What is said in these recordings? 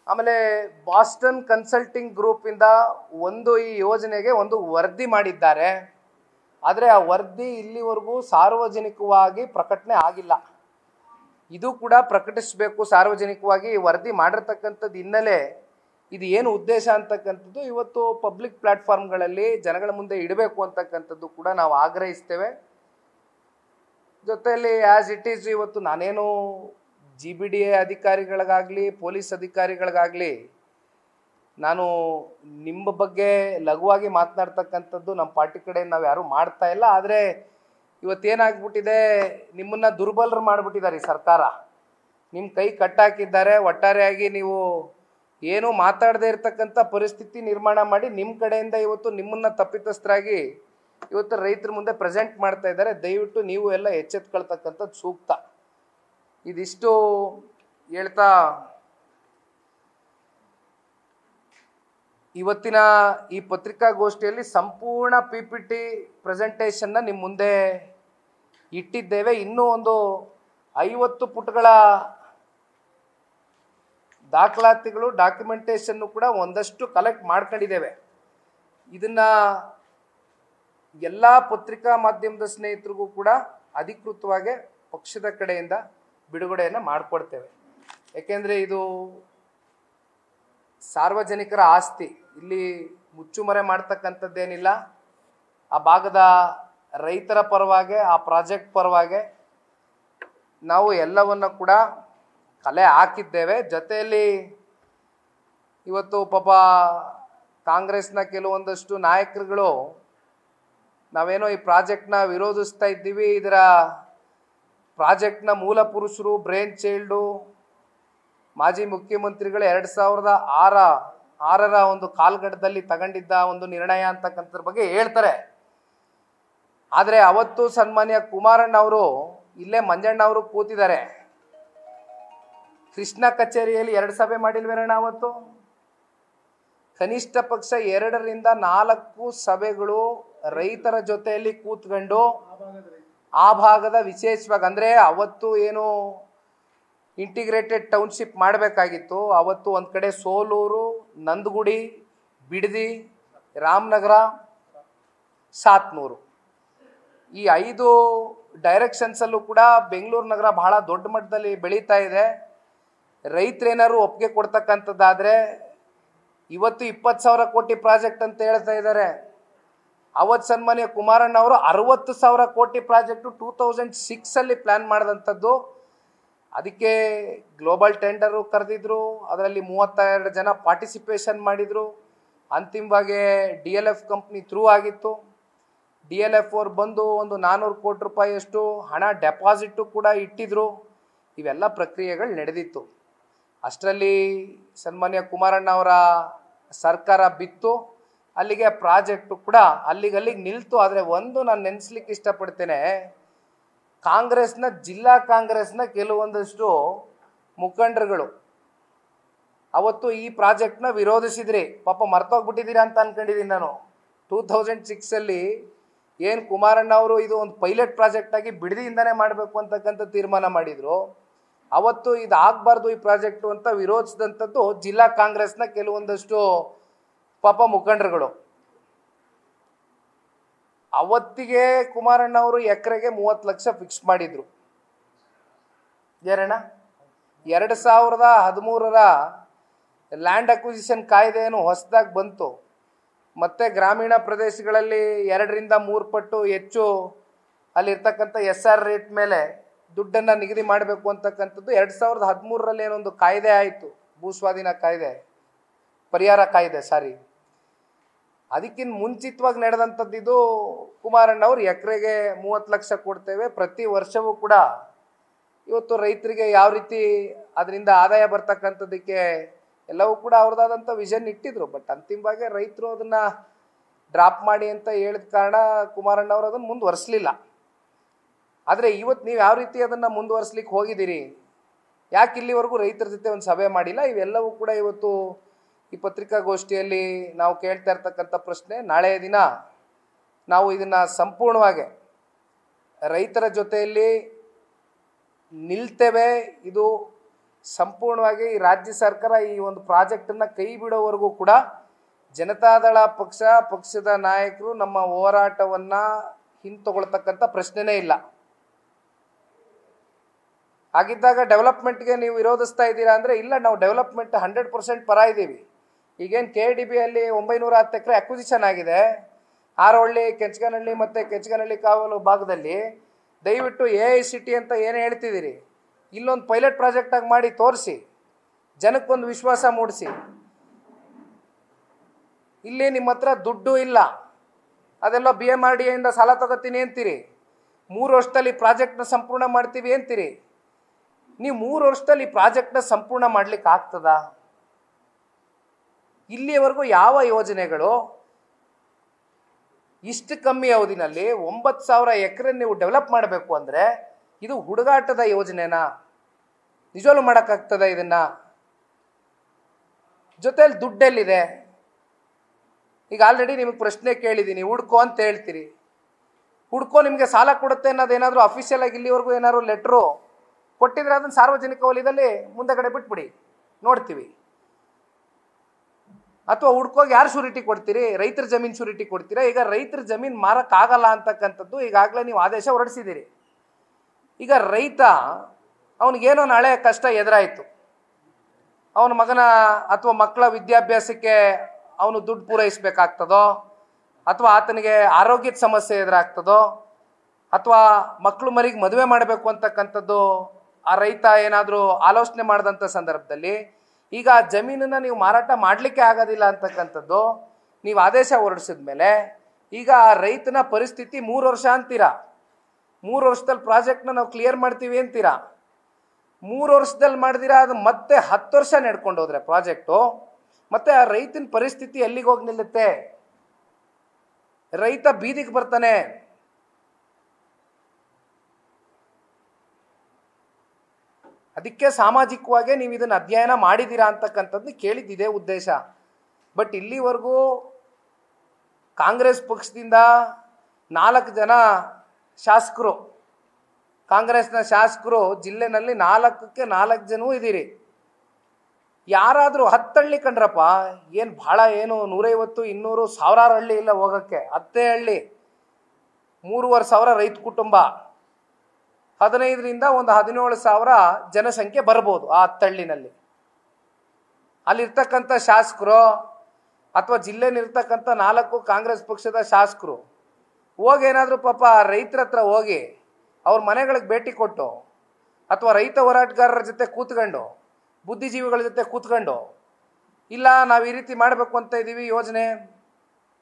ಆಮೇಲೆ Boston consulting ಗ್ರೂಪಿಂದ ಈ ಯೋಜನೆಗೆ ಒಂದು ವರದಿ ಮಾಡಿದ್ದಾರೆ. ಆದರೆ ಆ ವರದಿ ಇಲ್ಲಿವರೆಗೂ ಸಾರ್ವಜನಿಕವಾಗಿ ಪ್ರಕಟಣೆ ಆಗಿಲ್ಲ. ಇದು ಕೂಡ ಪ್ರಕಟಿಸಬೇಕು ಸಾರ್ವಜನಿಕವಾಗಿ. ವರದಿ ಮಾಡಿರ್ತಕ್ಕಂಥದ್ದು ಹಿನ್ನೆಲೆ ಇದು ಏನು ಉದ್ದೇಶ ಅಂತಕ್ಕಂಥದ್ದು ಇವತ್ತು ಪಬ್ಲಿಕ್ ಪ್ಲಾಟ್ಫಾರ್ಮ್ಗಳಲ್ಲಿ ಜನಗಳ ಮುಂದೆ ಇಡಬೇಕು ಅಂತಕ್ಕಂಥದ್ದು ಕೂಡ ನಾವು ಆಗ್ರಹಿಸ್ತೇವೆ. ಜೊತೆಯಲ್ಲಿ ಆ್ಯಸ್ ಇಟ್ ಈಸ್ ಇವತ್ತು ನಾನೇನು GBDA ಅಧಿಕಾರಿಗಳಿಗಾಗಲಿ ಪೊಲೀಸ್ ಅಧಿಕಾರಿಗಳಿಗಾಗಲಿ ನಾನು ನಿಮ್ಮ ಬಗ್ಗೆ ಲಘುವಾಗಿ ಮಾತನಾಡ್ತಕ್ಕಂಥದ್ದು ನಮ್ಮ ಪಾರ್ಟಿ ಕಡೆ ನಾವು ಯಾರೂ ಮಾಡ್ತಾ ಇಲ್ಲ. ಆದರೆ ಇವತ್ತೇನಾಗ್ಬಿಟ್ಟಿದೆ, ನಿಮ್ಮನ್ನು ದುರ್ಬಲರು ಮಾಡಿಬಿಟ್ಟಿದ್ದಾರೆ ಈ ಸರ್ಕಾರ. ನಿಮ್ಮ ಕೈ ಕಟ್ಟಾಕಿದ್ದಾರೆ. ಒಟ್ಟಾರೆಯಾಗಿ ನೀವು ಏನೂ ಮಾತಾಡದೇ ಇರತಕ್ಕಂಥ ಪರಿಸ್ಥಿತಿ ನಿರ್ಮಾಣ ಮಾಡಿ ನಿಮ್ಮ ಕಡೆಯಿಂದ ಇವತ್ತು ನಿಮ್ಮನ್ನು ತಪ್ಪಿತಸ್ಥರಾಗಿ ಇವತ್ತು ರೈತರ ಮುಂದೆ ಪ್ರೆಸೆಂಟ್ ಮಾಡ್ತಾ ಇದ್ದಾರೆ. ದಯವಿಟ್ಟು ನೀವು ಎಲ್ಲ ಎಚ್ಚೆತ್ಕೊಳ್ತಕ್ಕಂಥದ್ದು ಸೂಕ್ತ. ಇದಿಷ್ಟು ಹೇಳ್ತಾ ಇವತ್ತಿನ ಈ ಪತ್ರಿಕಾಗೋಷ್ಠಿಯಲ್ಲಿ ಸಂಪೂರ್ಣ PPT ಪ್ರೆಸೆಂಟೇಷನ್ನ ನಿಮ್ಮ ಮುಂದೆ ಇಟ್ಟಿದ್ದೇವೆ. ಇನ್ನೂ ಒಂದು 50 ಪುಟಗಳ ದಾಖಲಾತಿಗಳು ಡಾಕ್ಯುಮೆಂಟೇಷನ್ನು ಕೂಡ ಒಂದಷ್ಟು ಕಲೆಕ್ಟ್ ಮಾಡ್ಕೊಂಡಿದ್ದೇವೆ. ಇದನ್ನು ಎಲ್ಲ ಪತ್ರಿಕಾ ಮಾಧ್ಯಮದ ಸ್ನೇಹಿತರಿಗೂ ಕೂಡ ಅಧಿಕೃತವಾಗಿ ಪಕ್ಷದ ಕಡೆಯಿಂದ ಬಿಡುಗಡೆಯನ್ನು ಮಾಡಿಕೊಡ್ತೇವೆ. ಏಕೆಂದರೆ ಇದು ಸಾರ್ವಜನಿಕರ ಆಸ್ತಿ, ಇಲ್ಲಿ ಮುಚ್ಚುಮರೆ ಮಾಡ್ತಕ್ಕಂಥದ್ದೇನಿಲ್ಲ. ಆ ಭಾಗದ ರೈತರ ಪರವಾಗಿ, ಆ ಪ್ರಾಜೆಕ್ಟ್ ಪರವಾಗಿ ನಾವು ಎಲ್ಲವನ್ನು ಕೂಡ ಕಲೆ ಹಾಕಿದ್ದೇವೆ. ಜೊತೆಯಲ್ಲಿ ಇವತ್ತು ಪಾಪ ಕಾಂಗ್ರೆಸ್ನ ಕೆಲವೊಂದಷ್ಟು ನಾಯಕರುಗಳು ನಾವೇನೋ ಈ ಪ್ರಾಜೆಕ್ಟ್ನ ವಿರೋಧಿಸ್ತಾ ಇದ್ದೀವಿ, ಇದರ ಪ್ರಾಜೆಕ್ಟ್ನ ಮೂಲ ಪುರುಷರು ಬ್ರೇನ್ ಚೈಲ್ಡು ಮಾಜಿ ಮುಖ್ಯಮಂತ್ರಿಗಳು 2006ರ ಒಂದು ಕಾಲ್ಗಡದಲ್ಲಿ ತಗೊಂಡಿದ್ದ ಒಂದು ನಿರ್ಣಯ ಅಂತಕ್ಕಂಥದ್ರ ಬಗ್ಗೆ ಹೇಳ್ತಾರೆ. ಆದರೆ ಅವತ್ತು ಸನ್ಮಾನ್ಯ ಕುಮಾರಣ್ಣ ಅವರು ಇಲ್ಲೇ ಮಂಜಣ್ಣ ಅವರು ಕೂತಿದ್ದಾರೆ. ಕೃಷ್ಣ ಕಚೇರಿಯಲ್ಲಿ 2 ಸಭೆ ಮಾಡಿಲ್ವೇರಣ್ಣ ಅವತ್ತು? ಕನಿಷ್ಠ ಪಕ್ಷ 2 ರಿಂದ 4 ಸಭೆಗಳು ರೈತರ ಜೊತೆಯಲ್ಲಿ ಕೂತ್ಕೊಂಡು ಆ ಭಾಗದ ವಿಶೇಷವಾಗಿ, ಅಂದರೆ ಅವತ್ತು ಏನು ಇಂಟಿಗ್ರೇಟೆಡ್ ಟೌನ್ಶಿಪ್ ಮಾಡಬೇಕಾಗಿತ್ತು, ಅವತ್ತು ಒಂದು ಕಡೆ ಸೋಲೂರು, ನಂದಗುಡಿ, ಬಿಡದಿ, ರಾಮನಗರ, ಸಾತ್ನೂರು, ಈ 5 ಡೈರೆಕ್ಷನ್ಸಲ್ಲೂ ಕೂಡ ಬೆಂಗಳೂರು ನಗರ ಬಹಳ ದೊಡ್ಡ ಮಟ್ಟದಲ್ಲಿ ಬೆಳೀತಾ ಇದೆ. ರೈತರೇನಾದ್ರು ಒಪ್ಪಿಗೆ ಕೊಡ್ತಕ್ಕಂಥದ್ದಾದರೆ ಇವತ್ತು 20,000 ಕೋಟಿ ಪ್ರಾಜೆಕ್ಟ್ ಅಂತ ಹೇಳ್ತಾ ಇದ್ದಾರೆ. ಅವತ್ತು ಸನ್ಮಾನ್ಯ ಕುಮಾರಣ್ಣ ಅವರು 60,000 ಕೋಟಿ ಪ್ರಾಜೆಕ್ಟು 2006 ಪ್ಲ್ಯಾನ್ ಮಾಡಿದಂಥದ್ದು. ಅದಕ್ಕೆ ಗ್ಲೋಬಲ್ ಟೆಂಡರು ಕರೆದಿದ್ರು, ಅದರಲ್ಲಿ 32 ಜನ ಪಾರ್ಟಿಸಿಪೇಷನ್ ಮಾಡಿದರು. ಅಂತಿಮವಾಗಿ DLF ಕಂಪ್ನಿ ಥ್ರೂ ಆಗಿತ್ತು. DLF ಅವರು ಬಂದು ಒಂದು 400 ಕೋಟಿ ರೂಪಾಯಿಯಷ್ಟು ಹಣ ಡೆಪಾಸಿಟು ಕೂಡ ಇಟ್ಟಿದ್ರು. ಇವೆಲ್ಲ ಪ್ರಕ್ರಿಯೆಗಳು ನಡೆದಿತ್ತು. ಅಷ್ಟರಲ್ಲಿ ಸನ್ಮಾನ್ಯ ಕುಮಾರಣ್ಣ ಅವರ ಸರ್ಕಾರ ಬಿತ್ತು. ಅಲ್ಲಿಗೆ ಪ್ರಾಜೆಕ್ಟು ಕೂಡ ಅಲ್ಲಿಗೆ ನಿಲ್ತು. ಆದರೆ ಒಂದು ನಾನು ನೆನೆಸ್ಲಿಕ್ಕೆ ಇಷ್ಟಪಡ್ತೇನೆ, ಜಿಲ್ಲಾ ಕಾಂಗ್ರೆಸ್ನ ಕೆಲವೊಂದಷ್ಟು ಮುಖಂಡರುಗಳು ಅವತ್ತು ಈ ಪ್ರಾಜೆಕ್ಟ್ನ ವಿರೋಧಿಸಿದ್ರಿ. ಪಾಪ ಮರ್ತೋಗ್ಬಿಟ್ಟಿದ್ದೀರಾ ಅಂತ ಅನ್ಕೊಂಡಿದ್ದೀನಿ ನಾನು. 2006 ಏನು ಕುಮಾರಣ್ಣ ಅವರು ಇದು ಒಂದು ಪೈಲಟ್ ಪ್ರಾಜೆಕ್ಟ್ ಆಗಿ ಬಿಡದಿಯಿಂದನೇ ಮಾಡಬೇಕು ಅಂತಕ್ಕಂಥ ತೀರ್ಮಾನ ಮಾಡಿದರು. ಅವತ್ತು ಇದು ಆಗಬಾರ್ದು ಈ ಪ್ರಾಜೆಕ್ಟು ಅಂತ ವಿರೋಧಿಸಿದಂಥದ್ದು ಜಿಲ್ಲಾ ಕಾಂಗ್ರೆಸ್ನ ಕೆಲವೊಂದಷ್ಟು ಪಾಪ ಮುಖಂಡರುಗಳು. ಅವತ್ತಿಗೆ ಕುಮಾರಣ್ಣ ಅವರು ಎಕರೆಗೆ 30 ಲಕ್ಷ ಫಿಕ್ಸ್ ಮಾಡಿದ್ರು. ಏನಣ್ಣ, 2013ರ ಲ್ಯಾಂಡ್ ಅಕ್ವಿಸಿಷನ್ ಕಾಯ್ದೆಯನ್ನು ಹೊಸದಾಗಿ ಬಂತು. ಮತ್ತು ಗ್ರಾಮೀಣ ಪ್ರದೇಶಗಳಲ್ಲಿ 2 ರಿಂದ 3 ಪಟ್ಟು ಹೆಚ್ಚು ಅಲ್ಲಿರ್ತಕ್ಕಂಥ SR ರೇಟ್ ಮೇಲೆ ದುಡ್ಡನ್ನು ನಿಗದಿ ಮಾಡಬೇಕು ಅಂತಕ್ಕಂಥದ್ದು 2013ರಲ್ಲಿ ಏನೊಂದು ಕಾಯ್ದೆ ಆಯಿತು, ಭೂಸ್ವಾಧೀನ ಕಾಯ್ದೆ, ಪರಿಹಾರ ಕಾಯ್ದೆ, ಅದಕ್ಕಿಂತ ಮುಂಚಿತವಾಗಿ ನಡೆದಂಥದ್ದು ಇದು. ಕುಮಾರಣ್ಣ ಅವರು ಎಕರೆಗೆ 30 ಲಕ್ಷ ಕೊಡ್ತೇವೆ, ಪ್ರತಿ ವರ್ಷವೂ ಕೂಡ ಇವತ್ತು ರೈತರಿಗೆ ಯಾವ ರೀತಿ ಅದರಿಂದ ಆದಾಯ ಬರ್ತಕ್ಕಂಥದ್ದಕ್ಕೆ ಎಲ್ಲವೂ ಕೂಡ ಅವ್ರದ್ದಾದಂಥ ವಿಷನ್ ಇಟ್ಟಿದ್ರು. ಬಟ್ ಅಂತಿಮವಾಗಿ ರೈತರು ಅದನ್ನು ಡ್ರಾಪ್ ಮಾಡಿ ಅಂತ ಹೇಳಿದ ಕಾರಣ ಕುಮಾರಣ್ಣ ಅವರು ಅದನ್ನು ಮುಂದುವರಿಸಲಿಲ್ಲ. ಆದರೆ ಇವತ್ತು ನೀವು ಯಾವ ರೀತಿ ಅದನ್ನು ಮುಂದುವರಿಸ್ಲಿಕ್ಕೆ ಹೋಗಿದ್ದೀರಿ, ಯಾಕೆ ಇಲ್ಲಿವರೆಗೂ ರೈತರ ಜೊತೆ ಒಂದು ಸಭೆ ಮಾಡಿಲ್ಲ? ಇವೆಲ್ಲವೂ ಕೂಡ ಇವತ್ತು ಈ ಪತ್ರಿಕಾಗೋಷ್ಠಿಯಲ್ಲಿ ನಾವು ಕೇಳ್ತಾ ಇರ್ತಕ್ಕಂಥ ಪ್ರಶ್ನೆ. ನಾಳೆಯ ದಿನ ನಾವು ಇದನ್ನು ಸಂಪೂರ್ಣವಾಗಿ ರೈತರ ಜೊತೆಯಲ್ಲಿ ನಿಲ್ತೇವೆ. ಇದು ಸಂಪೂರ್ಣವಾಗಿ ಈ ರಾಜ್ಯ ಸರ್ಕಾರ ಈ ಒಂದು ಪ್ರಾಜೆಕ್ಟನ್ನು ಕೈ ಬಿಡೋವರೆಗೂ ಕೂಡ ಜನತಾದಳ ಪಕ್ಷದ ನಾಯಕರು ನಮ್ಮ ಹೋರಾಟವನ್ನು ಹಿಂತಗೊಳ್ತಕ್ಕಂಥ ಪ್ರಶ್ನೆನೇ ಇಲ್ಲ. ಹಾಗಿದ್ದಾಗ ಡೆವಲಪ್ಮೆಂಟ್ಗೆ ನೀವು ವಿರೋಧಿಸ್ತಾ ಇದ್ದೀರಾ ಅಂದರೆ, ಇಲ್ಲ, ನಾವು ಡೆವಲಪ್ಮೆಂಟ್ 100% ಪರ ಇದ್ದೀವಿ. ಈಗೇನು KDBಯಲ್ಲಿ 910 ಎಕರೆ ಅಕ್ವಿಸಿಷನ್ ಆಗಿದೆ, ಆರೋಹಳ್ಳಿ, ಕೆಂಚಗನಹಳ್ಳಿ ಮತ್ತು ಕೆಂಚಗನಹಳ್ಳಿ ಕಾವಲು ಭಾಗದಲ್ಲಿ. ದಯವಿಟ್ಟು AICT ಅಂತ ಏನು ಹೇಳ್ತಿದ್ದೀರಿ, ಇಲ್ಲೊಂದು ಪೈಲಟ್ ಪ್ರಾಜೆಕ್ಟಾಗಿ ಮಾಡಿ ತೋರಿಸಿ, ಜನಕ್ಕೊಂದು ವಿಶ್ವಾಸ ಮೂಡಿಸಿ. ಇಲ್ಲಿ ನಿಮ್ಮ ಹತ್ರ ದುಡ್ಡು ಇಲ್ಲ, ಅದೆಲ್ಲ BMRDAಯಿಂದ ಸಾಲ ತಗೋತೀನಿ ಅಂತೀರಿ. 3 ವರ್ಷದಲ್ಲಿ ಪ್ರಾಜೆಕ್ಟ್ನ ಸಂಪೂರ್ಣ ಮಾಡ್ತೀವಿ ಅಂತೀರಿ. ನೀವು 3 ವರ್ಷದಲ್ಲಿ ಪ್ರಾಜೆಕ್ಟ್ನ ಸಂಪೂರ್ಣ ಮಾಡ್ಲಿಕ್ಕೆ ಆಗ್ತದಾ? ಇಲ್ಲಿಯವರೆಗೂ ಯಾವ ಯೋಜನೆಗಳು ಇಷ್ಟು ಕಮ್ಮಿ ಅವಧಿನಲ್ಲಿ 9,000 ಎಕರೆ ನೀವು ಡೆವಲಪ್ ಮಾಡಬೇಕು ಅಂದರೆ ಇದು ಹುಡುಗಾಟದ ಯೋಜನೆನಾ? ನಿಜವಲ್ಲೂ ಮಾಡೋಕ್ಕಾಗ್ತದ ಇದನ್ನ? ಜೊತೆಯಲ್ಲಿ ದುಡ್ಡೆಲ್ಲಿದೆ? ಈಗ ಆಲ್ರೆಡಿ ನಿಮಗೆ ಪ್ರಶ್ನೆ ಕೇಳಿದ್ದೀನಿ, ಹುಡ್ಕೋ ಅಂತ ಹೇಳ್ತೀರಿ. ಹುಡ್ಕೋ ನಿಮಗೆ ಸಾಲ ಕೊಡುತ್ತೆ ಅನ್ನೋದೇನಾದರೂ ಅಫಿಷಿಯಲ್ ಆಗಿ ಇಲ್ಲಿವರೆಗೂ ಏನಾದ್ರು ಲೆಟ್ರು ಕೊಟ್ಟಿದ್ರೆ ಅದನ್ನು ಸಾರ್ವಜನಿಕ ವಲಯದಲ್ಲಿ ಮುಂದೆಗಡೆ ಬಿಟ್ಬಿಡಿ, ನೋಡ್ತೀವಿ. ಅಥವಾ ಹುಡ್ಕೋಗಿ ಯಾರು ಶೂರಿಟಿ ಕೊಡ್ತೀರಿ? ರೈತರ ಜಮೀನು ಶೂರಿಟಿ ಕೊಡ್ತೀರಾ? ಈಗ ರೈತರ ಜಮೀನು ಮಾರಕ್ಕಾಗಲ್ಲ ಅಂತಕ್ಕಂಥದ್ದು ಈಗಾಗಲೇ ನೀವು ಆದೇಶ ಹೊರಡಿಸಿದ್ದೀರಿ. ಈಗ ರೈತ ಅವನಿಗೇನೋ ನಾಳೆ ಕಷ್ಟ ಎದುರಾಯಿತು, ಅವನ ಮಗನ ಅಥವಾ ಮಕ್ಕಳ ವಿದ್ಯಾಭ್ಯಾಸಕ್ಕೆ ಅವನು ದುಡ್ಡು ಪೂರೈಸಬೇಕಾಗ್ತದೋ, ಅಥವಾ ಆತನಿಗೆ ಆರೋಗ್ಯದ ಸಮಸ್ಯೆ ಎದುರಾಗ್ತದೋ, ಅಥವಾ ಮಕ್ಕಳು ಮರಿಗೆ ಮದುವೆ ಮಾಡಬೇಕು ಅಂತಕ್ಕಂಥದ್ದು ಆ ರೈತ ಏನಾದರೂ ಆಲೋಚನೆ ಮಾಡಿದಂಥ ಸಂದರ್ಭದಲ್ಲಿ ಈಗ ಆ ಜಮೀನನ್ನು ನೀವು ಮಾರಾಟ ಮಾಡಲಿಕ್ಕೆ ಆಗೋದಿಲ್ಲ ಅಂತಕ್ಕಂಥದ್ದು ನೀವು ಆದೇಶ ಹೊರಡಿಸಿದ ಮೇಲೆ ಈಗ ಆ ರೈತನ ಪರಿಸ್ಥಿತಿ 3 ವರ್ಷ ಅಂತೀರಾ. 3 ವರ್ಷದಲ್ಲಿ ಪ್ರಾಜೆಕ್ಟ್ನ ನಾವು ಕ್ಲಿಯರ್ ಮಾಡ್ತೀವಿ ಅಂತೀರಾ. 3 ವರ್ಷದಲ್ಲಿ ಮಾಡಿದಿರಾ, ಅದು ಮತ್ತೆ 10 ವರ್ಷ ನಡ್ಕೊಂಡು ಹೋದ್ರೆ ಪ್ರಾಜೆಕ್ಟು, ಮತ್ತೆ ಆ ರೈತನ ಪರಿಸ್ಥಿತಿ ಎಲ್ಲಿಗೆ ಹೋಗಿ ನಿಲ್ಲುತ್ತೆ? ರೈತ ಬೀದಿಗೆ ಬರ್ತಾನೆ. ಅದಕ್ಕೆ ಸಾಮಾಜಿಕವಾಗಿ ನೀವು ಇದನ್ನು ಅಧ್ಯಯನ ಮಾಡಿದ್ದೀರಾ ಅಂತಕ್ಕಂಥದ್ದು ಕೇಳಿದ್ದಿದೆ ಉದ್ದೇಶ. ಬಟ್ ಇಲ್ಲಿವರೆಗೂ ಕಾಂಗ್ರೆಸ್ ಪಕ್ಷದಿಂದ 4 ಜನ ಶಾಸಕರು, ಕಾಂಗ್ರೆಸ್ನ ಶಾಸಕರು ಜಿಲ್ಲೆನಲ್ಲಿ 4ಕ್ಕೆ 4 ಜನವೂ ಇದ್ದೀರಿ. ಯಾರಾದರೂ 10 ಹಳ್ಳಿ ಕಂಡ್ರಪ್ಪ, ಏನು ಭಾಳ ಏನು 150, 200, 1000 ಹಳ್ಳಿ ಇಲ್ಲ ಹೋಗೋಕ್ಕೆ. 10 ಹಳ್ಳಿ, 3,500 ರೈತ ಕುಟುಂಬ, 15ರಿಂದ ಒಂದು 17,000 ಜನಸಂಖ್ಯೆ ಬರ್ಬೋದು ಆ 10 ಹಳ್ಳಿನಲ್ಲಿ. ಅಲ್ಲಿರ್ತಕ್ಕಂಥ ಶಾಸಕರು ಅಥವಾ ಜಿಲ್ಲೆಯಲ್ಲಿರ್ತಕ್ಕಂಥ 4 ಕಾಂಗ್ರೆಸ್ ಪಕ್ಷದ ಶಾಸಕರು ಹೋಗಿ ಏನಾದರೂ ಪಾಪ ರೈತರ ಹತ್ರ ಹೋಗಿ ಅವ್ರ ಮನೆಗಳಿಗೆ ಭೇಟಿ ಕೊಟ್ಟು, ಅಥವಾ ರೈತ ಹೋರಾಟಗಾರರ ಜೊತೆ ಕೂತ್ಕೊಂಡು, ಬುದ್ಧಿಜೀವಿಗಳ ಜೊತೆ ಕೂತ್ಕೊಂಡು, ಇಲ್ಲ ನಾವು ಈ ರೀತಿ ಮಾಡಬೇಕು ಅಂತ ಇದ್ದೀವಿ, ಯೋಜನೆ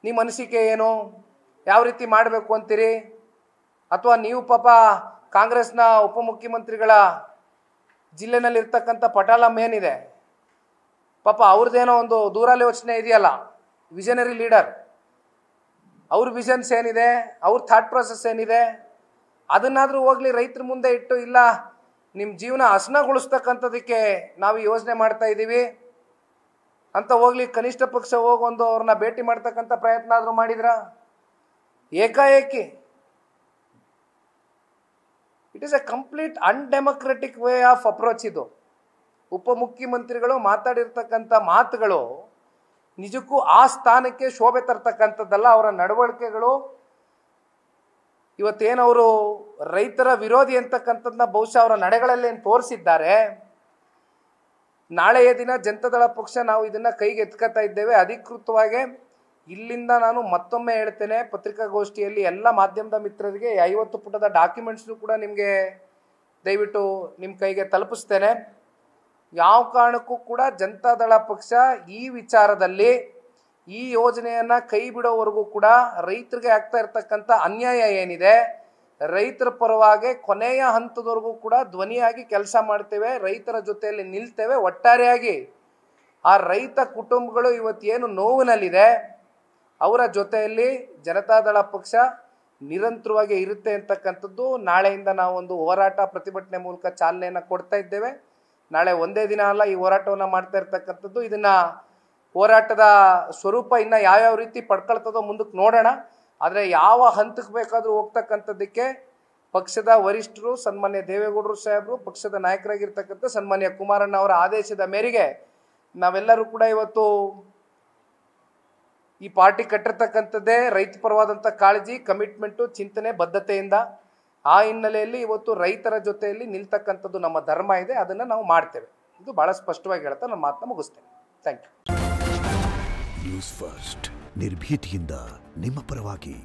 ನಿಮ್ಮ ಅನಿಸಿಕೆ ಏನು, ಯಾವ ರೀತಿ ಮಾಡಬೇಕು ಅಂತೀರಿ? ಅಥವಾ ನೀವು ಪಾಪ ಕಾಂಗ್ರೆಸ್ನ ಉಪಮುಖ್ಯಮಂತ್ರಿಗಳ ಜಿಲ್ಲೆನಲ್ಲಿರ್ತಕ್ಕಂಥ ಪಟಾಲಂ ಏನಿದೆ, ಪಾಪ ಅವ್ರದ್ದೇನೋ ಒಂದು ದೂರಾಲೋಚನೆ ಇದೆಯಲ್ಲ, ವಿಷನರಿ ಲೀಡರ್, ಅವ್ರ ವಿಷನ್ಸ್ ಏನಿದೆ, ಅವ್ರ ಥಾಟ್ ಪ್ರಾಸೆಸ್ ಏನಿದೆ, ಅದನ್ನಾದರೂ ಹೋಗ್ಲಿ ರೈತರ ಮುಂದೆ ಇಟ್ಟು, ಇಲ್ಲ ನಿಮ್ಮ ಜೀವನ ಹಸನಗೊಳಿಸ್ತಕ್ಕಂಥದಕ್ಕೆ ನಾವು ಯೋಜನೆ ಮಾಡ್ತಾ ಇದ್ದೀವಿ ಅಂತ ಹೋಗ್ಲಿ ಕನಿಷ್ಠ ಪಕ್ಷ ಹೋಗೊಂದು ಅವ್ರನ್ನ ಭೇಟಿ ಮಾಡ್ತಕ್ಕಂಥ ಪ್ರಯತ್ನ ಆದರೂ ಮಾಡಿದ್ರ? ಏಕಾಏಕಿ it is a complete undemocratic way of approach. ಇದು ಉಪಮುಖ್ಯಮಂತ್ರಿಗಳು ಮಾತಾಡಿರ್ತಕ್ಕಂಥ ಮಾತುಗಳು ನಿಜಕ್ಕೂ ಆ ಸ್ಥಾನಕ್ಕೆ ಶೋಭೆ ತರ್ತಕ್ಕಂಥದ್ದಲ್ಲ. ಅವರ ನಡವಳಿಕೆಗಳು ಇವತ್ತೇನವರು ರೈತರ ವಿರೋಧಿ ಅಂತಕ್ಕಂಥದ್ದನ್ನ ಬಹುಶಃ ಅವರ ನಡೆಗಳಲ್ಲಿ ಏನು ತೋರಿಸಿದ್ದಾರೆ. ನಾಳೆಯ ದಿನ ಜನತಾದಳ ಪಕ್ಷ ನಾವು ಇದನ್ನ ಕೈಗೆ ಎತ್ಕೊತಾ ಇದ್ದೇವೆ ಅಧಿಕೃತವಾಗಿ. ಇಲ್ಲಿಂದ ನಾನು ಮತ್ತೊಮ್ಮೆ ಹೇಳ್ತೇನೆ, ಪತ್ರಿಕಾಗೋಷ್ಠಿಯಲ್ಲಿ ಎಲ್ಲ ಮಾಧ್ಯಮದ ಮಿತ್ರರಿಗೆ 50 ಪುಟದ ಡಾಕ್ಯುಮೆಂಟ್ಸ್ನು ಕೂಡ ನಿಮಗೆ ದಯವಿಟ್ಟು ನಿಮ್ಮ ಕೈಗೆ ತಲುಪಿಸ್ತೇನೆ. ಯಾವ ಕಾರಣಕ್ಕೂ ಕೂಡ ಜನತಾದಳ ಪಕ್ಷ ಈ ವಿಚಾರದಲ್ಲಿ ಈ ಯೋಜನೆಯನ್ನು ಕೈ ಬಿಡೋವರೆಗೂ ಕೂಡ ರೈತರಿಗೆ ಆಗ್ತಾ ಇರ್ತಕ್ಕಂಥ ಅನ್ಯಾಯ ಏನಿದೆ, ರೈತರ ಪರವಾಗಿ ಕೊನೆಯ ಹಂತದವರೆಗೂ ಕೂಡ ಧ್ವನಿಯಾಗಿ ಕೆಲಸ ಮಾಡ್ತೇವೆ, ರೈತರ ಜೊತೆಯಲ್ಲಿ ನಿಲ್ತೇವೆ. ಒಟ್ಟಾರೆಯಾಗಿ ಆ ರೈತ ಕುಟುಂಬಗಳು ಇವತ್ತೇನು ನೋವಿನಲ್ಲಿದೆ ಅವರ ಜೊತೆಯಲ್ಲಿ ಜನತಾದಳ ಪಕ್ಷ ನಿರಂತರವಾಗಿ ಇರುತ್ತೆ ಅಂತಕ್ಕಂಥದ್ದು ನಾಳೆಯಿಂದ ನಾವು ಒಂದು ಹೋರಾಟ ಪ್ರತಿಭಟನೆ ಮೂಲಕ ಚಾಲನೆಯನ್ನು ಕೊಡ್ತಾ ಇದ್ದೇವೆ. ನಾಳೆ ಒಂದೇ ದಿನ ಅಲ್ಲ ಈ ಹೋರಾಟವನ್ನು ಮಾಡ್ತಾ ಇರ್ತಕ್ಕಂಥದ್ದು. ಇದನ್ನ ಹೋರಾಟದ ಸ್ವರೂಪ ಇನ್ನು ಯಾವ್ಯಾವ ರೀತಿ ಪಡ್ಕೊಳ್ತದೋ ಮುಂದಕ್ಕೆ ನೋಡೋಣ. ಆದರೆ ಯಾವ ಹಂತಕ್ಕೆ ಬೇಕಾದರೂ ಹೋಗ್ತಕ್ಕಂಥದ್ದಕ್ಕೆ ಪಕ್ಷದ ವರಿಷ್ಠರು ಸನ್ಮಾನ್ಯ ದೇವೇಗೌಡರು ಸಾಹೇಬರು, ಪಕ್ಷದ ನಾಯಕರಾಗಿರ್ತಕ್ಕಂಥ ಸನ್ಮಾನ್ಯ ಕುಮಾರಣ್ಣ ಅವರ ಆದೇಶದ ಮೇರೆಗೆ ನಾವೆಲ್ಲರೂ ಕೂಡ ಇವತ್ತು ಈ ಪಾರ್ಟಿ ಕಟ್ಟಿರ್ತಕ್ಕಂಥದ್ದೇ ರೈತ ಪರವಾದಂಥ ಕಾಳಜಿ, ಕಮಿಟ್ಮೆಂಟು, ಚಿಂತನೆ, ಬದ್ಧತೆಯಿಂದ ಆ ಹಿನ್ನೆಲೆಯಲ್ಲಿ ಇವತ್ತು ರೈತರ ಜೊತೆಯಲ್ಲಿ ನಿಲ್ತಕ್ಕಂಥದ್ದು ನಮ್ಮ ಧರ್ಮ ಇದೆ, ಅದನ್ನು ನಾವು ಮಾಡ್ತೇವೆ. ಇದು ಬಹಳ ಸ್ಪಷ್ಟವಾಗಿ ಹೇಳ್ತಾ ನನ್ನ ಮಾತನ್ನ ಮುಗಿಸ್ತೇನೆ. Thank you. ನ್ಯೂಸ್ ಫಸ್ಟ್, ನಿರ್ಭೀತಿಯಿಂದ ನಿಮ್ಮ ಪರವಾಗಿ.